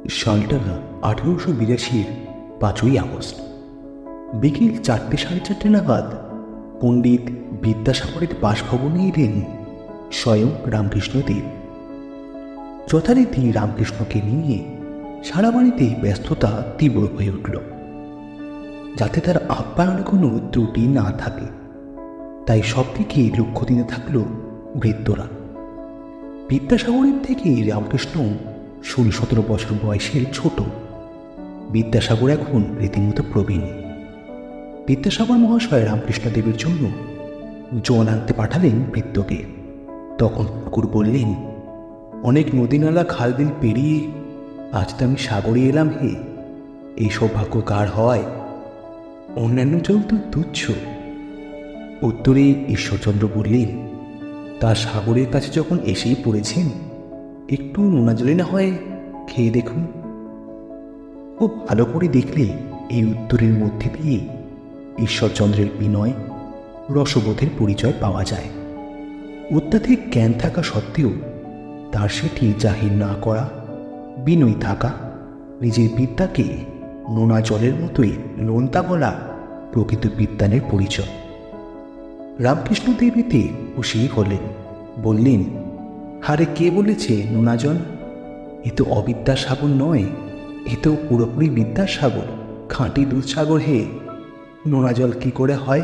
সালটা 1882-র 5ই আগস্ট বিকেল 4:30 নাগাদ পণ্ডিত বিদ্যাসাগরের বাসভবনে এলেন স্বয়ং রামকৃষ্ণদেব। যথারীতি রামকৃষ্ণকে নিয়ে সারা বাড়িতে ব্যস্ততা তীব্র হয়ে উঠল, যাতে তার আপ্যায়নে কোনো ত্রুটি না থাকে। তাই সব দিকে লক্ষ্য দিতে থাকল বৃদ্ধরা। বিদ্যাসাগরের থেকে রামকৃষ্ণ 16-17 বছর বয়সের ছোট। বিদ্যাসাগর এখন রীতিমতো প্রবীণ। বিদ্যাসাগর মহাশয় রামকৃষ্ণদেবের জন্য জল আনতে পাঠালেন বৃদ্ধকে। তখন ঠাকুর বললেন, অনেক নদী নালা খাল বিল পেরিয়ে আজ তো আমি সাগরে এলাম হে। এই সৌভাগ্য কার হয়? অন্যান্য জল তো তুচ্ছ। উত্তরে ঈশ্বরচন্দ্র বললেন, তার সাগরের কাছে যখন এসেই পড়েছেন, একটু নোনা জলে না হয় খেয়ে দেখুন। খুব ভালো করে দেখলে এই উত্তরের মধ্যে দিয়ে ঈশ্বরচন্দ্রের বিনয় রসবোধের পরিচয় পাওয়া যায়। অত্যাধিক জ্ঞান থাকা সত্ত্বেও তার সেটি জাহির না করা, বিনয়ী থাকা, নিজের বিদ্যাকে নোনা জলের মতোই নোনতা বলা প্রকৃত বিদ্বানের পরিচয়। রামকৃষ্ণদেব এতে খুশি হলেন। বললেন, হারে কে বলেছে নোনা জল? এ তো অবিদ্যাসাগর নয়, এ তো পুরোপুরি বিদ্যাসাগর, খাঁটি দুধসাগর হে। নোনা জল কি করে হয়?